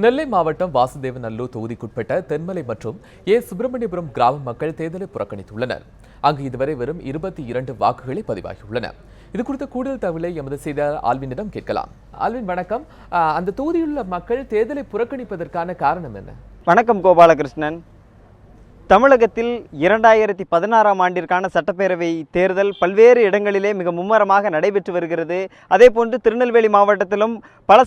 நெல்லை மாவட்டம் வாசுதேவநல்லூர் தொகுதிக்குட்பட்ட தென்மலை மற்றும் சுப்பிரமணியபுரம் கிராம மக்கள் தேர்தலை புறக்கணித்துள்ளனர். அங்கு இதுவரை வெறும் 22 வாக்குகளை பதிவாகியுள்ளன. இது குறித்த கூடுதல் தகவலை எமது செய்தியாளர் ஆல்வினிடம் கேட்கலாம். ஆல்வின், வணக்கம். அந்த தொகுதியிலுள்ள மக்கள் தேர்தலை புறக்கணிப்பதற்கான காரணம் என்ன? வணக்கம் கோபாலகிருஷ்ணன். தமிழகத்தில் 2016ஆம் ஆண்டிற்கான சட்டப்பேரவை தேர்தல் பல்வேறு இடங்களிலே மிக மும்முரமாக நடைபெற்று வருகிறது. அதேபோன்று திருநெல்வேலி மாவட்டத்திலும் பல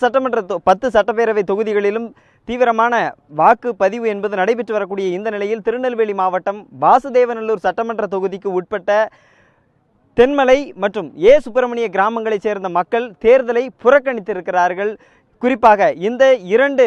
10 சட்டப்பேரவை தொகுதிகளிலும் தீவிரமான வாக்குப்பதிவு என்பது நடைபெற்று வரக்கூடிய இந்த நிலையில் திருநெல்வேலி மாவட்டம் வாசுதேவநல்லூர் சட்டமன்ற தொகுதிக்கு உட்பட்ட தென்மலை மற்றும் சுப்பிரமணிய கிராமங்களைச் சேர்ந்த மக்கள் தேர்தலை புறக்கணித்திருக்கிறார்கள். குறிப்பாக இந்த 2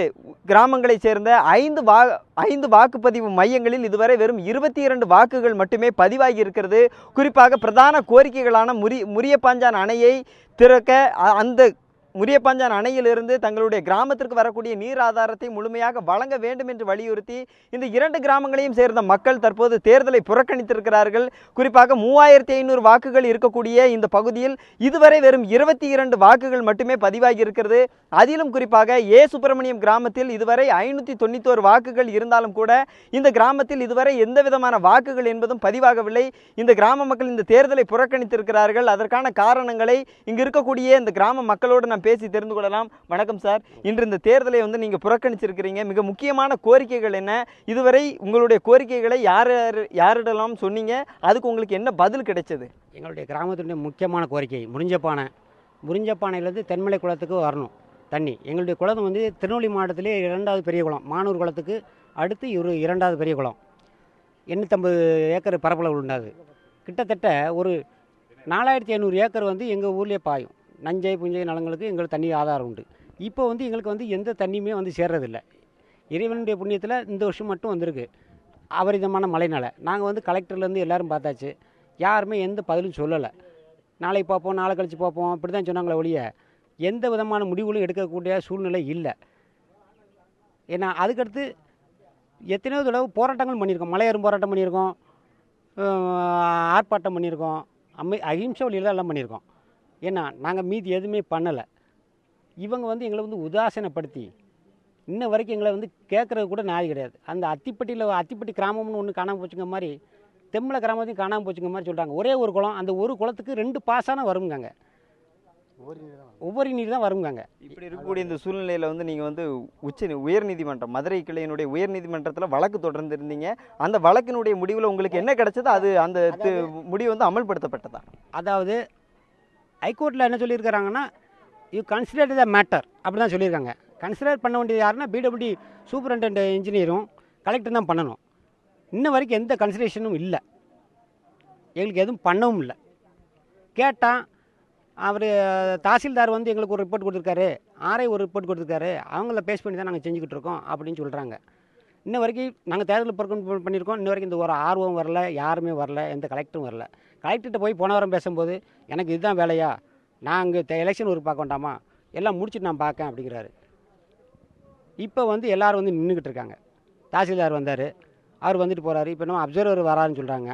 கிராமங்களைச் சேர்ந்த 5 வாக்குப்பதிவு மையங்களில் இதுவரை வெறும் 22 வாக்குகள் மட்டுமே பதிவாகி இருக்கிறது. குறிப்பாக பிரதான கோரிக்கைகளான முரியப்பாஞ்சான் அணையை திறக்க, அந்த முரியப்பாஞ்சான் அணையிலிருந்து தங்களுடைய கிராமத்திற்கு வரக்கூடிய நீர் ஆதாரத்தை முழுமையாக வழங்க வேண்டும் என்று வலியுறுத்தி இந்த 2 கிராமங்களையும் சேர்ந்த மக்கள் தற்போது தேர்தலை புறக்கணித்திருக்கிறார்கள். குறிப்பாக 3500 வாக்குகள் இருக்கக்கூடிய இந்த பகுதியில் இதுவரை வெறும் 22 வாக்குகள் மட்டுமே பதிவாகி இருக்கிறது. அதிலும் குறிப்பாக சுப்பிரமணியம் கிராமத்தில் இதுவரை 591 வாக்குகள் இருந்தாலும் கூட இந்த கிராமத்தில் இதுவரை எந்த விதமான வாக்குகள் என்பதும் பதிவாகவில்லை. இந்த கிராம மக்கள் இந்த தேர்தலை புறக்கணித்திருக்கிறார்கள். அதற்கான காரணங்களை இங்கு இருக்கக்கூடிய இந்த கிராம மக்களோடு நாம் பேசி தெரிந்து கொள்ளலாம். வணக்கம் சார். இன்று இந்த தேர்தலை நீங்க புறக்கணிச்சிருக்கிறீங்க. மிக முக்கியமான கோரிக்கைகள் என்ன? இதுவரை உங்களுடைய கோரிக்கைகளை யாரிடலாம் சொன்னீங்க? அதுக்கு உங்களுக்கு என்ன பதில் கிடைச்சது? எங்களுடைய கிராமத்தினுடைய முக்கியமான கோரிக்கை முறிஞ்சப்பானையிலேருந்து தென்மலை குளத்துக்கு வரணும் தண்ணி. எங்களுடைய குளம் திருநெல்வேலி மாவட்டத்திலே 2வது பெரிய குளம். மானூர் குளத்துக்கு அடுத்து 2வது பெரிய குளம். 850 ஏக்கர் பரப்பளவு உண்டாது. கிட்டத்தட்ட ஒரு 4500 ஏக்கர் எங்கள் ஊர்லேயே பாயும். நஞ்சை புஞ்சை நலங்களுக்கு எங்களுக்கு தண்ணி ஆதாரம் உண்டு. இப்போ எங்களுக்கு எந்த தண்ணியுமே சேர்றதில்லை. இறைவனுடைய புண்ணியத்தில் இந்த வருஷம் மட்டும் வந்திருக்கு அபரிதமான மழைனால. நாங்கள் கலெக்டர்லேருந்து எல்லோரும் பார்த்தாச்சு, யாருமே எந்த பதிலும் சொல்லலை. நாளைக்கு பார்ப்போம், நாளை கழித்து பார்ப்போம், இப்படி தான் சொன்னாங்களே ஒழிய எந்த விதமான முடிவுகளும் எடுக்கக்கூடிய சூழ்நிலை இல்லை. ஏன்னா அதுக்கடுத்து எத்தனையோ தடவை போராட்டங்கள் பண்ணியிருக்கோம். மலையேறும் போராட்டம் பண்ணியிருக்கோம், ஆர்ப்பாட்டம் பண்ணியிருக்கோம், அஹிம்சை வழியில் எல்லாம் பண்ணியிருக்கோம். ஏன்னா நாங்கள் மீதி எதுவுமே பண்ணலை. இவங்க எங்களை உதாசீனப்படுத்தி இன்ன வரைக்கும் எங்களை கேட்குறது கூட நியாயம் கிடையாது. அந்த அத்திப்பட்டி கிராமம்னு ஒன்று காணாமல் போச்சுங்க மாதிரி, தெம்மலை கிராமத்தையும் காணாமல் போச்சுங்க மாதிரி சொல்கிறாங்க. ஒரே ஒரு குளம், அந்த ஒரு குளத்துக்கு 2 பாசான வருங்காங்க, ஒவ்வொரு நீர் தான் வருங்காங்க. இப்படி இருக்கக்கூடிய இந்த சூழ்நிலையில் நீங்கள் உயர்நீதிமன்றம், மதுரை கிளையினுடைய உயர்நீதிமன்றத்தில் வழக்கு தொடர்ந்து இருந்தீங்க. அந்த வழக்கினுடைய முடிவில் உங்களுக்கு என்ன கிடைச்சது? அந்த முடிவு அமல்படுத்தப்பட்டதா? அதாவது ஹைகோர்ட்டில் என்ன சொல்லியிருக்கிறாங்கன்னா, யூ கன்சிடர் த மேட்டர் அப்படி தான் சொல்லியிருக்காங்க. கன்சிடர் பண்ண வேண்டியது யாருன்னா பிடபிள்யூடி சூப்பரண்டென்ட் இன்ஜினியரும் கலெக்டர் தான் பண்ணணும். இன்ன வரைக்கும் எந்த கன்சிடரேஷனும் இல்லை, எங்களுக்கு எதுவும் பண்ணவும் இல்லை. கேட்டால் அவர் தாசில்தார் எங்களுக்கு ஒரு ரிப்போர்ட் கொடுத்துருக்காரு, ஆர்ஐ ஒரு ரிப்போர்ட் கொடுத்துருக்காரு, அவங்கள பேஸ் பண்ணி தான் நாங்கள் செஞ்சுக்கிட்டு இருக்கோம் அப்படின்னு சொல்கிறாங்க. இன்ன வரைக்கும் நாங்கள் தேர்தல் புறக்கணிப்பு பண்ணியிருக்கோம். இன்ன வரைக்கும் இந்த ஒரு ஆர்வம் வரல, யாருமே வரல, எந்த கலெக்டரும் வரல. கலெக்டர்கிட்ட போய் போன வாரம் பேசும்போது, எனக்கு இதுதான் வேலையா, நான் அங்கே எலெக்ஷன் ஒரு பார்க்க வேண்டாமா, எல்லாம் முடிச்சுட்டு நான் பார்க்கேன் அப்படிங்கிறாரு. இப்போ எல்லோரும் நின்றுக்கிட்டு இருக்காங்க. தாசில்தார் வந்தார், அவர் போகிறாரு. இப்போ நம்ம அப்சர்வர் வராருன்னு சொல்கிறாங்க.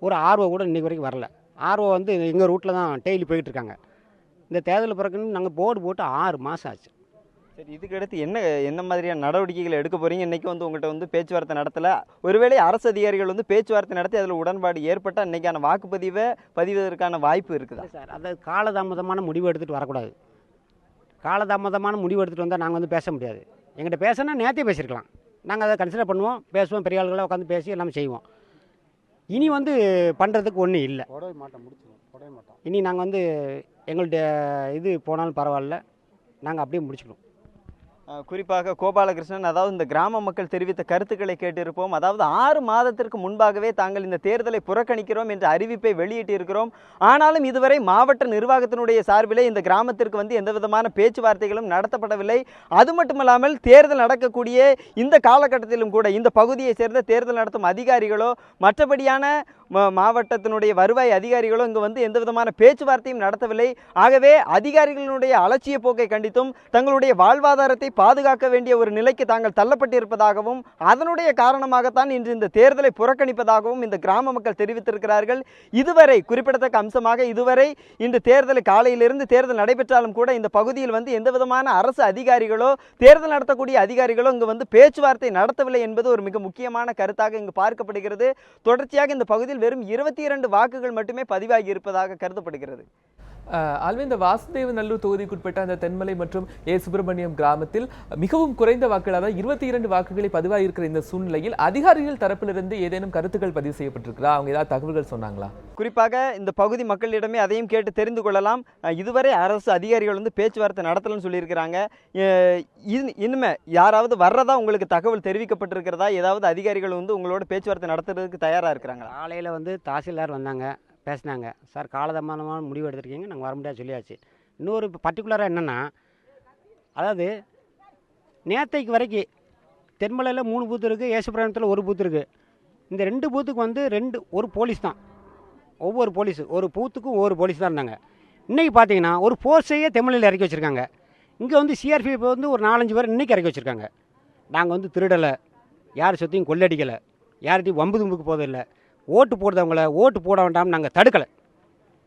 ஒரு ஆர்வம் கூட இன்றைக்கு வரைக்கும் வரல. ஆர்வம் எங்கள் ரூட்டில் தான் டெய்லி போய்கிட்டுருக்காங்க. இந்த தேர்தல் பிறகுன்னு நாங்கள் போர்டு போட்டு 6 மாதம் ஆச்சு. சரி, இதுக்கடுத்து என்ன மாதிரியான நடவடிக்கைகளை எடுக்க போகிறீங்க? இன்றைக்கி உங்கள்கிட்ட பேச்சுவார்த்தை நடத்தலை. ஒருவேளை அரசு அதிகாரிகள் பேச்சுவார்த்தை நடத்தி அதில் உடன்பாடு ஏற்பட்டால் இன்றைக்கான வாக்குப்பதிவை பதிவதற்கான வாய்ப்பு இருக்குதா? சார், அதாவது காலதாமதமான முடிவு எடுத்துகிட்டு வரக்கூடாது. காலதாமதமான முடிவு எடுத்துகிட்டு வந்தால் நாங்கள் பேச முடியாது. எங்கிட்ட பேசினா நேற்றே பேசியிருக்கலாம். நாங்கள் அதை கன்சிடர் பண்ணுவோம், பேசுவோம், பெரிய ஆளுகளை உட்காந்து பேசி எல்லாமே செய்வோம். இனி பண்ணுறதுக்கு ஒன்றும் இல்லை. இனி நாங்கள் எங்கள்கிட்ட இது போனாலும் பரவாயில்ல, நாங்கள் அப்படியே முடிச்சுக்கணும். குறிப்பாக கோபாலகிருஷ்ணன், அதாவது இந்த கிராம மக்கள் தெரிவித்த கருத்துக்களை கேட்டிருப்போம். அதாவது 6 மாதத்திற்கு முன்பாகவே தாங்கள் இந்த தேர்தலை புறக்கணிக்கிறோம் என்ற அறிவிப்பை வெளியிட்டிருக்கிறோம். ஆனாலும் இதுவரை மாவட்ட நிர்வாகத்தினுடைய சார்பிலே இந்த கிராமத்திற்கு எந்த விதமான பேச்சுவார்த்தைகளும் நடத்தப்படவில்லை. அது மட்டுமல்லாமல் தேர்தல் நடக்கக்கூடிய இந்த காலகட்டத்திலும் கூட இந்த பகுதியை சேர்ந்த தேர்தல் நடத்தும் அதிகாரிகளோ மற்றபடியான மாவட்டத்தினுடைய வருவாய் அதிகாரிகளோ இங்கு வந்து எந்த விதமான பேச்சுவார்த்தையும் நடத்தவில்லை. ஆகவே அதிகாரிகளுடைய அலட்சிய போக்கை கண்டித்தும் தங்களுடைய வாழ்வாதாரத்தை பாதுகாக்க வேண்டிய ஒரு நிலைக்கு தாங்கள் தள்ளப்பட்டிருப்பதாகவும் அதனுடைய காரணமாகத்தான் இன்று இந்த தேர்தலை புறக்கணிப்பதாகவும் இந்த கிராம மக்கள் தெரிவித்திருக்கிறார்கள். இதுவரை குறிப்பிடத்தக்க அம்சமாக இதுவரை இன்று தேர்தல் காலையிலிருந்து தேர்தல் நடைபெற்றாலும் கூட இந்த பகுதியில் வந்து எந்த விதமான அரசு அதிகாரிகளோ தேர்தல் நடத்தக்கூடிய அதிகாரிகளோ இங்கு வந்து பேச்சுவார்த்தை நடத்தவில்லை என்பது ஒரு மிக முக்கியமான கருத்தாக இங்கு பார்க்கப்படுகிறது. தொடர்ச்சியாக இந்த பகுதியில் வெறும் 22 வாக்குகள் மட்டுமே பதிவாகி இருப்பதாக கருதப்படுகிறது. ஆல்வே இந்த வாசுதேவநல்லூர் தொகுதிக்குட்பட்ட அந்த தென்மலை மற்றும் ஏ சுப்பிரமணியம் கிராமத்தில் மிகவும் குறைந்த வாக்குகள், அதாவது 22 வாக்குகளை பதிவாகியிருக்கிற இந்த சூழ்நிலையில் அதிகாரிகள் தரப்பிலிருந்து ஏதேனும் கருத்துக்கள் பதிவு செய்யப்பட்டிருக்கிறா? அவங்க ஏதாவது தகவல்கள் சொன்னாங்களா? குறிப்பாக இந்த பகுதி மக்களிடமே அதையும் கேட்டு தெரிந்து கொள்ளலாம். இதுவரை அரசு அதிகாரிகள் வந்து பேச்சுவார்த்தை நடத்தலன்னு சொல்லியிருக்கிறாங்க. இனிமே யாராவது வர்றதா உங்களுக்கு தகவல் தெரிவிக்கப்பட்டிருக்கிறதா? ஏதாவது அதிகாரிகள் வந்து உங்களோட பேச்சுவார்த்தை நடத்துறதுக்கு தயாராக இருக்கிறாங்க? காலையில் வந்து தாசில்தார் வந்தாங்க, பேசினாங்க. சார் காலதாமதமான முடிவு எடுத்திருக்கீங்க, நாங்கள் வர முடியாது சொல்லியாச்சு. இன்னொரு பர்டிகுலராக என்னென்னா, அதாவது நேற்றைக்கு வரைக்கும் தென்மலையில் 3 பூத்து இருக்குது, ஏசுபிராயணத்தில் 1 பூத்து இருக்குது. இந்த 2 பூத்துக்கு வந்து ஒரு போலீஸ் தான், ஒவ்வொரு போலீஸு ஒரு பூத்துக்கும் ஒவ்வொரு போலீஸ் தான் இருந்தாங்க. இன்றைக்கி பார்த்தீங்கன்னா ஒரு ஃபோர்ஸையே தென்மலையில் இறக்கி வச்சுருக்காங்க. இங்கே வந்து சிஆர்பிஎஃப் வந்து ஒரு 4-5 பேர் இன்றைக்கி இறக்கி வச்சுருக்காங்க. நாங்கள் வந்து திருடலை, யார் சொத்தையும் கொள்ளடிக்கலை, யார்கிட்டையும் வம்பு தும்புக்கு போதில்லை. ஓட்டு போடுறவங்கள ஓட்டு போட வேண்டாம்னு நாங்கள் தடுக்கலை.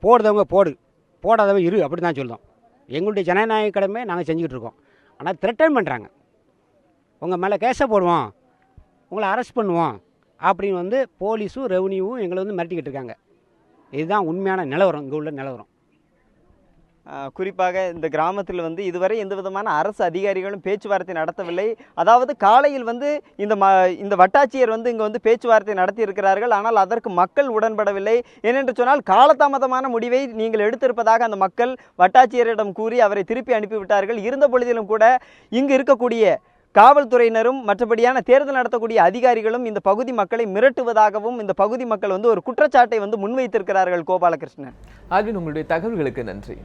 போடுறவங்க போடு, போடாதவங்க இரு, அப்படி தான் சொல்லுவோம். எங்களுடைய ஜனநாயக கடமை நாங்கள் செஞ்சுக்கிட்டு இருக்கோம். ஆனால் த்ரெட்டன் பண்ணுறாங்க, உங்கள் மேலே கேஸை போடுவோம், உங்களை அரெஸ்ட் பண்ணுவோம் அப்படின்னு வந்து போலீஸும் ரெவன்யூவும் எங்களை வந்து மிரட்டிக்கிட்டு இருக்காங்க. இதுதான் உண்மையான நிலவரம், இங்கே உள்ள நிலவரம். குறிப்பாக இந்த கிராமத்தில் வந்து இதுவரை எந்த விதமான அரசு அதிகாரிகளும் பேச்சுவார்த்தை நடத்தவில்லை. அதாவது காலையில் வந்து இந்த வட்டாட்சியர் வந்து இங்கே வந்து பேச்சுவார்த்தை நடத்தி இருக்கிறார்கள். ஆனால் அதற்கு மக்கள் உடன்படவில்லை. ஏனென்று சொன்னால் காலதாமதமான முடிவை நீங்கள் எடுத்திருப்பதாக அந்த மக்கள் வட்டாட்சியரிடம் கூறி அவரை திருப்பி அனுப்பிவிட்டார்கள். இருந்த பொழுதிலும் கூட இங்கு இருக்கக்கூடிய காவல்துறையினரும் மற்றபடியான தேர்தல் நடத்தக்கூடிய அதிகாரிகளும் இந்த பகுதி மக்களை மிரட்டுவதாகவும் இந்த பகுதி மக்கள் வந்து ஒரு குற்றச்சாட்டை வந்து முன்வைத்திருக்கிறார்கள். கோபாலகிருஷ்ணன், ஆல்வின், உங்களுடைய தகவல்களுக்கு நன்றி.